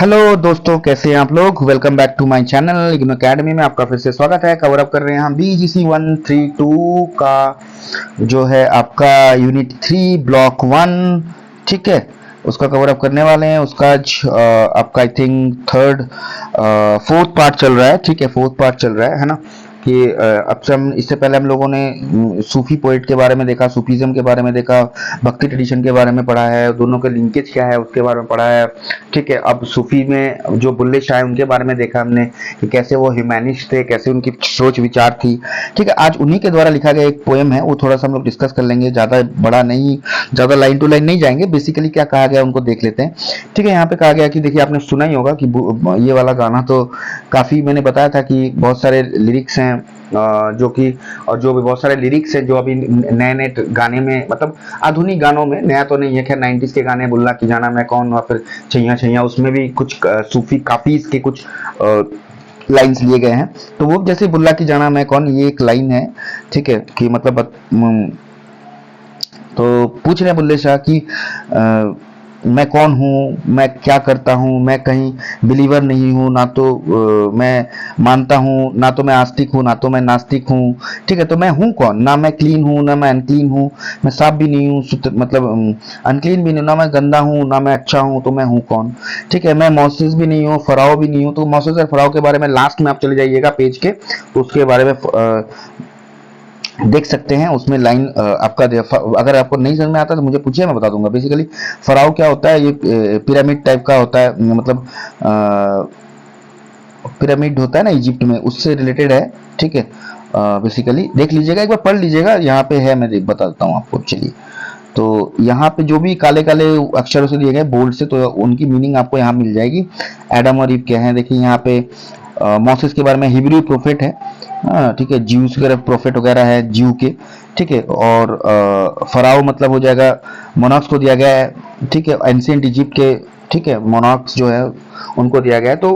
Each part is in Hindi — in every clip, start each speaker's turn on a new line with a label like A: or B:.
A: हेलो दोस्तों, कैसे हैं आप लोग। Welcome back to my channel IGNOU academy में आपका फिर से स्वागत है। कवर अप कर रहे हैं हम BGC 132 का जो है आपका यूनिट 3 ब्लॉक 1। ठीक है, उसका कवर अप करने वाले हैं। उसका आज आपका आई थिंक फोर्थ पार्ट चल रहा है। ठीक है, फोर्थ पार्ट चल रहा है ना। कि अब से हम इससे पहले हम लोगों ने सूफी पोइट के बारे में देखा, सूफीज्म के बारे में देखा, भक्ति ट्रेडिशन के बारे में पढ़ा है, दोनों के लिंकेज क्या है उसके बारे में पढ़ा है। ठीक है, अब सूफी में जो बुल्ले शाह है उनके बारे में देखा हमने कि कैसे वो ह्यूमैनिस्ट थे, कैसे उनकी सोच विचार थी। ठीक है, आज उन्हीं के द्वारा लिखा गया एक पोएम है, वो थोड़ा सा हम लोग डिस्कस कर लेंगे। ज़्यादा बड़ा नहीं, ज़्यादा लाइन टू लाइन नहीं जाएंगे। बेसिकली क्या कहा गया उनको देख लेते हैं। ठीक है, यहाँ पे कहा गया कि देखिए, आपने सुना ही होगा कि ये वाला गाना तो काफ़ी मैंने बताया था कि बहुत सारे लिरिक्स हैं जो कि, और जो भी बहुत सारे लिरिक्स हैं जो अभी नए नए गाने में, मतलब आधुनिक गानों में, नया तो नहीं है खैर, 90s के गाने, बुल्ला की जाना मैं कौन, और फिर छैया छैया, उसमें भी कुछ सूफी काफीज के कुछ लाइंस लिए गए हैं। तो वो जैसे बुल्ला की जाना मैं कौन, ये एक लाइन है। ठीक है, कि मतलब तो पूछ रहे बुल्ले शाह कि मैं कौन हूँ, मैं क्या करता हूँ, मैं कहीं बिलीवर नहीं हूँ, ना तो मैं मानता हूँ, ना तो मैं आस्तिक हूँ, ना तो मैं नास्तिक हूँ। ठीक है, तो मैं हूँ कौन, ना मैं क्लीन हूँ ना मैं अनक्लीन हूँ, मैं साफ भी नहीं हूँ, मतलब अनक्लीन भी नहीं, ना मैं गंदा हूँ ना मैं अच्छा हूँ, तो मैं हूँ कौन। ठीक है, मैं मोसेस भी नहीं हूँ, फराओ भी नहीं हूँ। तो मोसेस और फराओ के बारे में लास्ट में आप चले जाइएगा पेज के, तो उसके बारे में देख सकते हैं। उसमें लाइन आपका अगर आपको नहीं समझ में आता तो मुझे पूछिए, मैं बता दूंगा। बेसिकली फराव क्या होता है, ये पिरामिड टाइप का होता है, मतलब पिरामिड होता है ना इजिप्ट में, उससे रिलेटेड है। ठीक है, बेसिकली देख लीजिएगा, एक बार पढ़ लीजिएगा, यहाँ पे है, मैं बताता हूँ आपको। चलिए, तो यहाँ पे जो भी काले काले अक्षरों से दिए गए बोल्ड से, तो उनकी मीनिंग आपको यहाँ मिल जाएगी। एडम और ईव क्या है, देखिए यहाँ पे मोसेस के बारे में, हिब्रू प्रोफेट है। हाँ, ठीक है, ज्यूस वगैरह प्रोफेट वगैरह है, ज्यू के। ठीक है, और फराओ मतलब हो जाएगा, मोनाक्स को दिया गया है। ठीक है, एंशिएंट इजिप्ट के, ठीक है, मोनाक्स जो है उनको दिया गया है। तो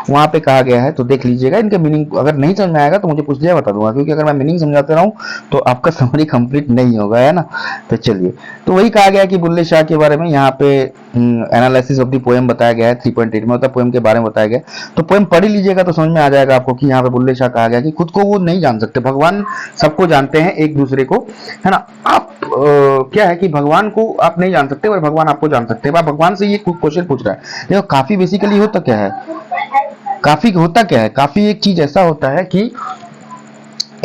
A: वहां पे कहा गया है, तो देख लीजिएगा। इनके मीनिंग अगर नहीं समझ में आएगा तो मुझे पूछ लिया, बता दूंगा, क्योंकि अगर मैं मीनिंग समझाते रहूं तो आपका समरी कंप्लीट नहीं होगा, है ना। तो चलिए, तो वही कहा गया कि बुल्ले शाह के बारे में यहाँ पे एनालिसिस ऑफ द पोएम बताया गया है 3.8 में, मतलब पोएम के बारे में बताया गया। तो पोएम पढ़ ही लीजिएगा तो समझ में आ जाएगा आपको कि यहाँ पे बुल्ले शाह कहा गया कि खुद को वो नहीं जान सकते, भगवान सबको जानते हैं, एक दूसरे को, है ना। आप क्या है कि भगवान को आप नहीं जान सकते और भगवान आपको जान सकते हैं। भगवान से ये क्वेश्चन पूछ रहा है। देखो, काफी बेसिकली होता क्या है, काफी होता क्या है, काफी एक चीज ऐसा होता है कि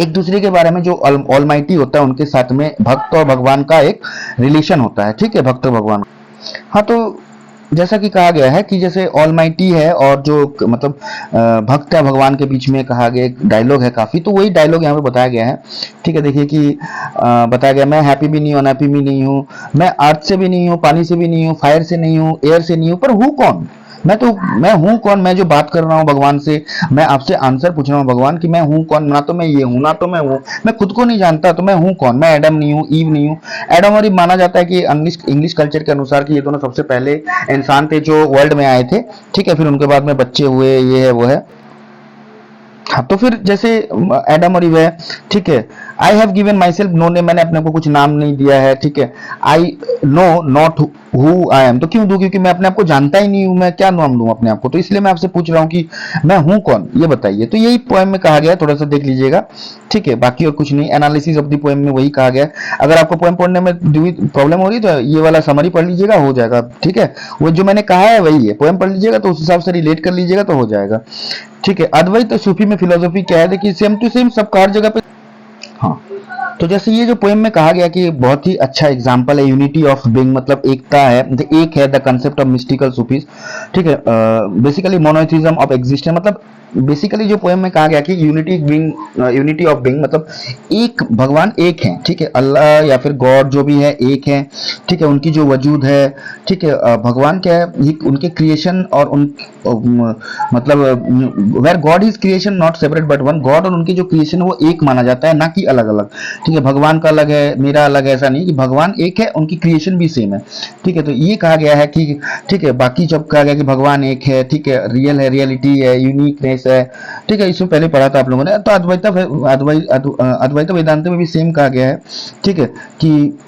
A: एक दूसरे के बारे में, जो ऑलमाइटी होता है उनके साथ में भक्त और भगवान का एक रिलेशन होता है। ठीक है, भक्त और भगवान। हाँ, तो जैसा कि कहा गया है कि जैसे ऑलमाइटी है और जो मतलब भक्त है भगवान के बीच में कहा गया एक डायलॉग है काफी, तो वही डायलॉग यहाँ पे बताया गया है। ठीक है, देखिए कि बताया गया, मैं हैप्पी भी नहीं हूँ, अनहैप्पी भी नहीं हूँ, मैं अर्थ से भी नहीं हूँ, पानी से भी नहीं हूँ, फायर से नहीं हूँ, एयर से नहीं हूँ, पर हूँ कौन। मैं हूँ कौन, मैं जो बात कर रहा हूँ भगवान से, मैं आपसे आंसर पूछ रहा हूँ भगवान कि मैं हूँ कौन। ना तो मैं ये हूँ, ना तो मैं हूँ, मैं खुद को नहीं जानता, तो मैं हूँ कौन। मैं एडम नहीं हूँ, ईव नहीं हूँ। एडम और ईव माना जाता है कि इंग्लिश कल्चर के अनुसार कि ये दोनों सबसे पहले इंसान थे जो वर्ल्ड में आए थे। ठीक है, फिर उनके बाद में बच्चे हुए, ये है वो है। हाँ, तो फिर जैसे एडम और ईव है। ठीक है, I have given myself no name, मैंने अपने को कुछ नाम नहीं दिया है। ठीक है, I know not who I am, तो क्यों दूं, क्योंकि मैं अपने आप को जानता ही नहीं हूं, मैं क्या नाम दूं अपने आप को। तो इसलिए मैं आपसे पूछ रहा हूं कि मैं हूं कौन, ये बताइए। तो यही पोएम में कहा गया है, थोड़ा सा देख लीजिएगा। ठीक है, बाकी और कुछ नहीं, एनालिसिस ऑफ द पोएम में वही कहा गया है। अगर आपको पोएम पढ़ने में प्रॉब्लम हो रही है तो ये वाला समरी पढ़ लीजिएगा, हो जाएगा। ठीक है, वो जो मैंने कहा है वही है, पोएम पढ़ लीजिएगा तो उस हिसाब से रिलेट कर लीजिएगा तो हो जाएगा। ठीक है, अद्वैत सूफी में फिलोसॉफी क्या है, देखिए सेम टू सेम सबका हर जगह पे। हाँ, तो जैसे ये जो पोएम में कहा गया कि बहुत ही अच्छा एग्जांपल है, यूनिटी ऑफ बीइंग, मतलब एकता है, एक है, the concept of mystical Sufis. ठीक है, बेसिकली मोनोथिज्म ऑफ एग्जिस्टेंस, मतलब बेसिकली जो पोएम में कहा गया कि unity being, unity of being, मतलब एक भगवान एक है। ठीक है, अल्लाह या फिर गॉड जो भी है एक है। ठीक है, उनकी जो वजूद है। ठीक है, भगवान क्या है, उनके क्रिएशन और उन मतलब where God is creation not separate but one, God और उनकी जो क्रिएशन वो एक माना जाता है, ना कि अलग अलग। ठीक है, भगवान का अलग है, मेरा अलग है, ऐसा नहीं कि भगवान एक है, उनकी क्रिएशन भी सेम है। ठीक है, तो ये कहा गया है कि, ठीक है, बाकी जब कहा गया कि भगवान एक है, ठीक है, रियल है, रियलिटी है, यूनिकनेस है। ठीक है, इसमें पहले पढ़ा था आप लोगों ने, तो अद्वैत वेदांत में भी सेम कहा गया है। ठीक है, कि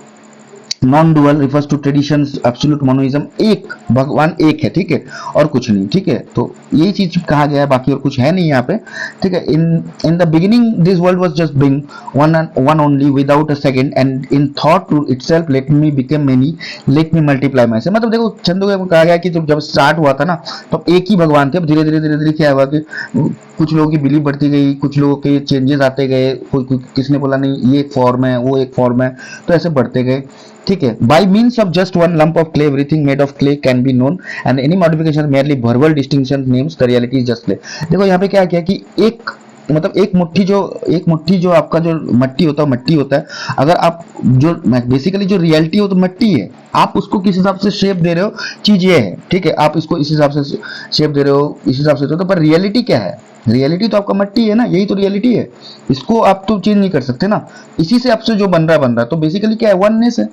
A: non dual refers to traditions, absolute monoism, एक भगवान एक है, ठीक है, और कुछ नहीं, ठीक है। तो यही चीज कहा गया है, बाकी और कुछ है नहीं यहाँ पे, ठीक है। In in the beginning this world was just being one only without a second and in thought to itself let me become many, let me multiply myself. मतलब देखो छंदों में कहा गया कि जब स्टार्ट हुआ था ना, तो एक ही भगवान थे। अब धीरे धीरे धीरे धीरे क्या हुआ कि कुछ लोगों की बिलीफ बढ़ती गई, कुछ लोगों के चेंजेस आते गए, किसने बोला नहीं ये एक फॉर्म है, वो एक फॉर्म है, तो ऐसे बढ़ते गए, ठीक है। By means of just one lump of clay everything made of clay can be known and any modification merely verbal distinction names the reality is just clay. देखो यहाँ पे क्या किया कि एक मतलब एक मुट्ठी जो आपका जो मट्टी होता है, अगर आप जो बेसिकली जो रियलिटी हो तो मट्टी है, आप उसको किस हिसाब से शेप दे रहे हो, चीज ये है, ठीक है। आप इसको इस हिसाब से शेप दे रहे हो, इस हिसाब से तो पर रियलिटी क्या है? रियलिटी तो आपका मट्टी है ना, यही तो रियलिटी है। इसको आप तो चेंज नहीं कर सकते ना, इसी से आपसे जो बन रहा है, तो बेसिकली क्या है, वननेस है,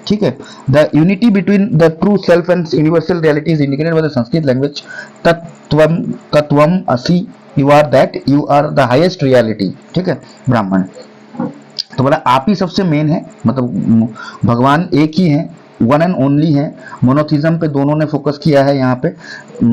A: ठीक है। The unity between the true self and universal reality is indicated by the Sanskrit language tatvam tatvam asi, you are that, you are the highest reality, ठीक है, ब्राह्मण। तो बोला आप ही सबसे मेन है, मतलब भगवान एक ही है, वन एंड ओनली है। मोनोथिज्म पे दोनों ने फोकस किया है यहाँ पे,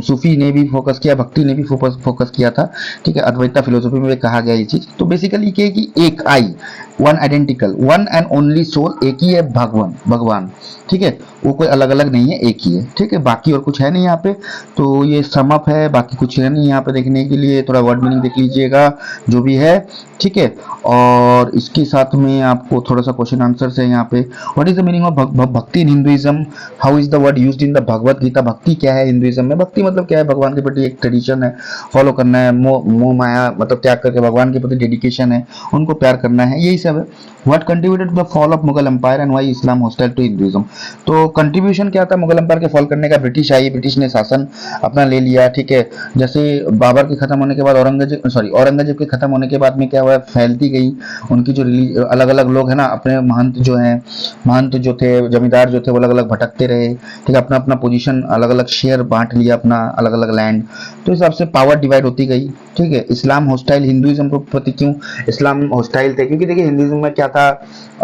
A: सूफी ने भी फोकस किया, भक्ति ने भी फोकस किया था, ठीक है। अद्वैता फिलोसफी में भी कहा गया ये चीज। तो बेसिकली क्या है कि एक I, one identical, one and only soul, एक ही है भगवान, ठीक है। वो कोई अलग अलग नहीं है, एक ही है, ठीक है। बाकी और कुछ है नहीं यहाँ पे। तो ये समअप है, बाकी कुछ है नहीं यहाँ पे देखने के लिए। थोड़ा वर्ड मीनिंग देख लीजिएगा जो भी है, ठीक है। और इसके साथ में आपको थोड़ा सा क्वेश्चन आंसर है यहाँ पे। What is the meaning of bhakti in Hinduism, how is the word used in the Bhagavad Gita. भक्ति क्या है हिंदुइज्म में? भक्ति मतलब क्या है? भगवान के प्रति एक ट्रेडिशन है, फॉलो करना है, मोह माया मतलब त्याग करके भगवान के प्रति डेडिकेशन है, उनको प्यार करना है, यही सब है। What contributed to the fall of Mughal empire and why Islam hostile to Hinduism. तो कंट्रीब्यूशन क्या था मुगल एम्पायर के फॉल करने का? ब्रिटिश आई, ब्रिटिश ने शासन अपना ले लिया, ठीक है। जैसे बाबर के खत्म होने के बाद औरंगजेब के खत्म होने के बाद में क्या हुआ, फैलती गई उनकी जो अलग अलग लोग है ना, अपने महंत जो हैं, महंत जो थे, जमींदार जो थे, वो अलग अलग भटकते रहे, ठीक है। अपना अपना पोजीशन अलग अलग शेयर बांट लिया अपना, अलग अलग लैंड। तो इस हिसाब से पावर डिवाइड होती गई, ठीक है। इस्लाम हॉस्टाइल हिंदुइज्म के प्रति क्यों इस्लाम हॉस्टाइल थे? क्योंकि देखिए हिंदुइज्म में क्या था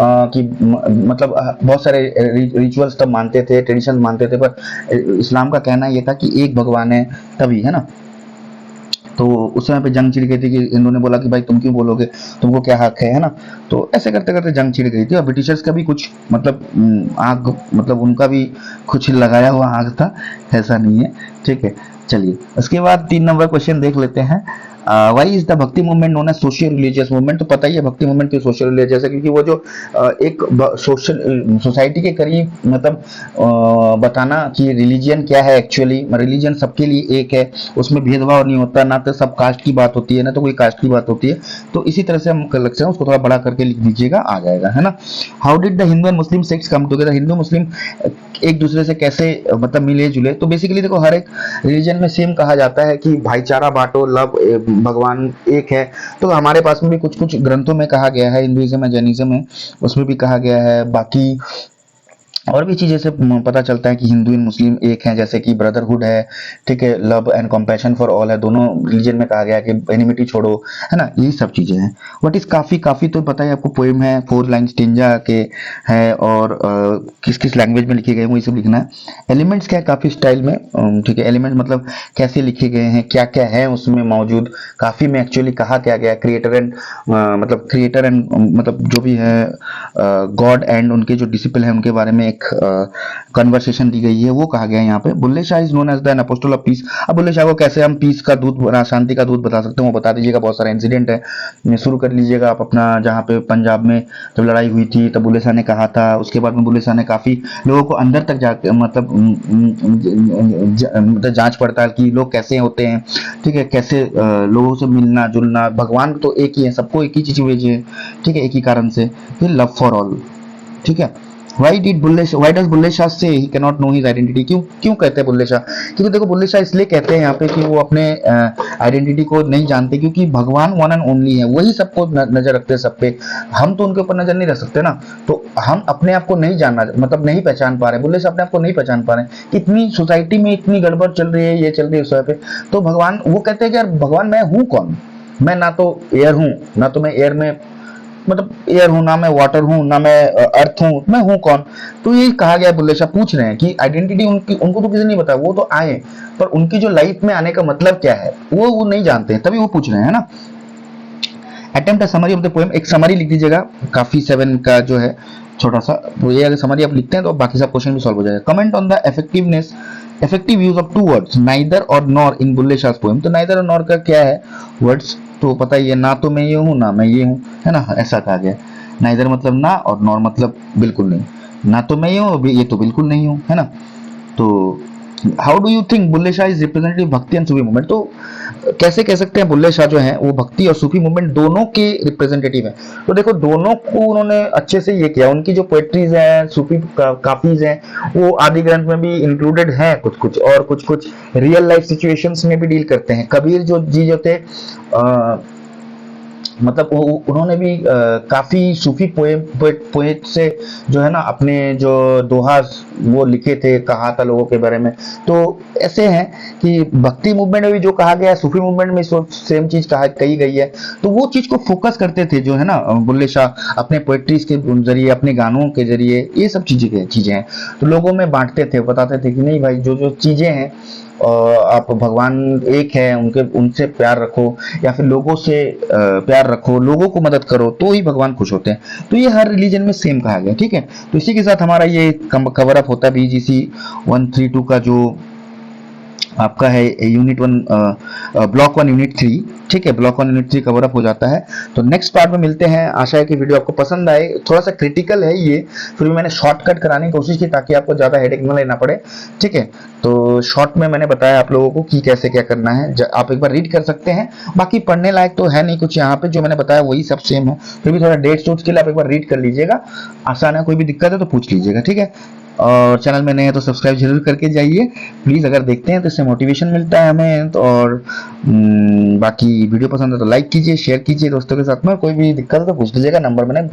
A: कि मतलब बहुत सारे रिचुअल्स तब मानते थे, ट्रेडिशन मानते थे, पर इस्लाम का कहना यह था कि एक भगवान है, तभी है ना। तो उस समय पे जंग छिड़ गई थी कि इन्होंने बोला कि भाई तुम क्यों बोलोगे, तुमको क्या हक है ना। तो ऐसे करते करते जंग छिड़ गई थी। और ब्रिटिशर्स का भी कुछ मतलब आग, मतलब उनका भी कुछ लगाया हुआ आग था, ऐसा नहीं है, ठीक है। चलिए उसके बाद 3 नंबर क्वेश्चन देख लेते हैं। Why is the bhakti movement known as social religious movement. तो पता ही है भक्ति मूवमेंट क्यों सोशल रिलीजियस है, क्योंकि वो जो एक सोशल सोसाइटी के करीब मतलब बताना कि रिलीजियन क्या है। एक्चुअली रिलीजियन सबके लिए एक है, उसमें भेदभाव नहीं होता, ना तो सब कास्ट की बात होती है, ना तो कोई कास्ट की बात होती है। तो इसी तरह से हम कर सकते हैं, उसको थोड़ा बड़ा करके लिख दीजिएगा, आ जाएगा, है ना। How did the Hindu and Muslim sects come together. हिंदू मुस्लिम एक दूसरे से कैसे मतलब मिले जुले। तो बेसिकली देखो हर एक रिलीजन में सेम कहा जाता है कि भाईचारा बांटो, लव, भगवान एक है। तो हमारे पास में भी कुछ कुछ ग्रंथों में कहा गया है, हिंदुइज्म है, जैनिज्म है, उसमें भी कहा गया है। बाकी और भी चीजें से पता चलता है कि हिंदू एंड मुस्लिम एक हैं, जैसे कि ब्रदरहुड है, ठीक है, love and compassion for all है, दोनों रिलीजन में कहा गया है कि एनिमिटी छोड़ो, है ना। यही सब चीजें हैं। व्हाट इज काफी। काफी तो पता है आपको, पोएम है, 4 लाइन स्टेंजा के है, और किस किस लैंग्वेज में लिखे गए वही सब लिखना है। एलिमेंट्स क्या है काफी स्टाइल में, ठीक है। एलिमेंट मतलब कैसे लिखे गए हैं, क्या क्या है उसमें मौजूद। काफी में एक्चुअली कहा क्या गया, क्रिएटर एंड मतलब क्रिएटर एंड मतलब जो भी है गॉड एंड उनके जो डिसिपल है उनके बारे में एक कन्वर्सेशन दी गई है, वो कहा गया है यहाँ पे। Bulleh Shah is known as the apostle of peace. अब बुल्ले शाह को कैसे हम पीस का दूत, शांति का दूत बता सकते हैं, वो बता दीजिएगा। बहुत सारा इंसिडेंट है, शुरू कर लीजिएगा आप अपना। जहाँ पे पंजाब में जब लड़ाई हुई थी तब बुल्ले शाह ने कहा था, उसके बाद में बुल्ले शाह ने काफी लोगों को अंदर तक जाकर मतलब जांच पड़ताल की, लोग कैसे होते हैं, ठीक है, कैसे लोगों से मिलना जुलना। भगवान तो एक ही है, सबको एक ही चीज भेजे, ठीक है, एक ही कारण से, फिर लव फॉर ऑल, ठीक है। Why does बुल्ले शाह से he cannot know his identity। क्यों क्यों कहते हैं बुल्ले शाह? क्योंकि देखो बुल्ले शाह इसलिए कहते हैं यहाँ पे कि वो अपने आइडेंटिटी को नहीं जानते, क्योंकि भगवान वन एंड ओनली है, वही सबको नजर रखते हैं सब पे। हम तो उनके ऊपर नजर नहीं रख सकते ना। तो हम अपने आप को नहीं जानना, मतलब नहीं पहचान पा रहे, बुल्ले शाह अपने आप को नहीं पहचान पा रहे। इतनी सोसाइटी में इतनी गड़बड़ चल रही है, ये चल रही है उस पे। तो भगवान वो कहते हैं कि यार भगवान मैं हूँ कौन? मैं ना तो एयर हूँ, ना तो मैं एयर में मतलब एयर हूं ना, मैं वाटर हूं ना, मैं अर्थ हूं, मैं हूं कौन? तो ये कहा गया, बुल्ले शाह पूछ रहे हैं कि आइडेंटिटी उनकी, उनको तो किसी ने नहीं बताया, वो तो आए, पर उनकी जो लाइफ में आने का मतलब क्या है वो नहीं जानते हैं, तभी वो पूछ रहे हैं ना। Attempt a summary of the poem, एक समरी लिख दीजिएगा, काफी 7 का जो है छोटा सा, वो ये अगर समरी आप लिखते हैं तो बाकी सब क्वेश्चन भी सॉल्व हो जाएगा। Comment on the effectiveness, effective use of two words neither और nor in Bulleh Shah poem. तो नाइदर और नॉर का क्या है वर्ड्स, तो पता ही है, ना तो मैं ये हूँ ना मैं ये हूँ, है ना, ऐसा कहा गया। नाइदर मतलब ना, और नॉर मतलब बिल्कुल नहीं, ना तो मैं ये हूँ ये तो बिल्कुल नहीं हूँ, है ना। तो how do you think Bulleh Shah is representative bhakti and Sufi movement? तो कैसे कह सकते हैं बुल्ले शाह जो हैं वो भक्ति और सूफी मूवमेंट दोनों के रिप्रेजेंटेटिव हैं? तो देखो दोनों को उन्होंने अच्छे से ये किया, उनकी जो पोएट्रीज हैं, सूफी काफीज हैं, वो आदि ग्रंथ में भी इंक्लूडेड हैं कुछ कुछ, और कुछ कुछ रियल लाइफ सिचुएशंस में भी डील करते हैं। कबीर जो जी जो थे, मतलब उन्होंने भी काफी सूफी पोएट से जो है ना अपने जो दोहा वो लिखे थे, कहा था लोगों के बारे में। तो ऐसे हैं कि भक्ति मूवमेंट में भी जो कहा गया है, सूफी मूवमेंट में सेम चीज कही गई है। तो वो चीज को फोकस करते थे जो है ना बुल्ले शाह, अपने पोएट्रीज के जरिए, अपने गानों के जरिए, ये सब चीजें हैं। तो लोगों में बांटते थे, बताते थे कि नहीं भाई, जो जो चीजें हैं, आप भगवान एक है, उनके उनसे प्यार रखो, या फिर लोगों से प्यार रखो, लोगों को मदद करो, तो ही भगवान खुश होते हैं। तो ये हर रिलीजन में सेम कहा गया, ठीक है। तो इसी के साथ हमारा ये कवर अप होता है BGC 132 का, जो आपका है यूनिट 1, ब्लॉक 1 यूनिट 3, ठीक है, ब्लॉक 1 यूनिट 3 कवर अप हो जाता है। तो नेक्स्ट पार्ट में मिलते हैं। आशा है कि वीडियो आपको पसंद आए। थोड़ा सा क्रिटिकल है ये, फिर भी मैंने शॉर्टकट कराने की कोशिश की ताकि आपको ज्यादा हेडेक न लेना पड़े, ठीक है। तो शॉर्ट में मैंने बताया आप लोगों को कि कैसे क्या करना है, आप एक बार रीड कर सकते हैं। बाकी पढ़ने लायक तो है नहीं कुछ यहाँ पे, जो मैंने बताया वही सब सेम है, फिर भी थोड़ा डेट सोच के लिए आप एक बार रीड कर लीजिएगा। आसान है, कोई भी दिक्कत है तो पूछ लीजिएगा, ठीक है। और चैनल में नए हैं तो सब्सक्राइब जरूर करके जाइए प्लीज, अगर देखते हैं तो इससे मोटिवेशन मिलता है हमें। तो और बाकी वीडियो पसंद है तो लाइक कीजिए, शेयर कीजिए दोस्तों के साथ में। कोई भी दिक्कत है तो पूछ लीजिएगा, नंबर मैंने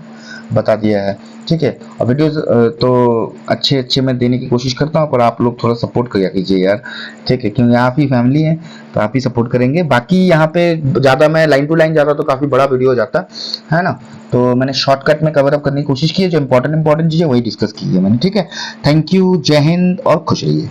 A: बता दिया है, ठीक है। और वीडियोस तो अच्छे अच्छे मैं देने की कोशिश करता हूँ, पर आप लोग थोड़ा सपोर्ट किया कीजिए यार, ठीक है, क्योंकि आप ही फैमिली है तो आप ही सपोर्ट करेंगे। बाकी यहाँ पे ज़्यादा मैं लाइन टू लाइन जाता तो काफ़ी बड़ा वीडियो हो जाता है ना, तो मैंने शॉर्टकट में कवर अप करने की कोशिश की है, जो इंपॉर्टेंट चीज़ें वही डिस्कस की है मैंने, ठीक है। थैंक यू, जय हिंद और खुश रहिए।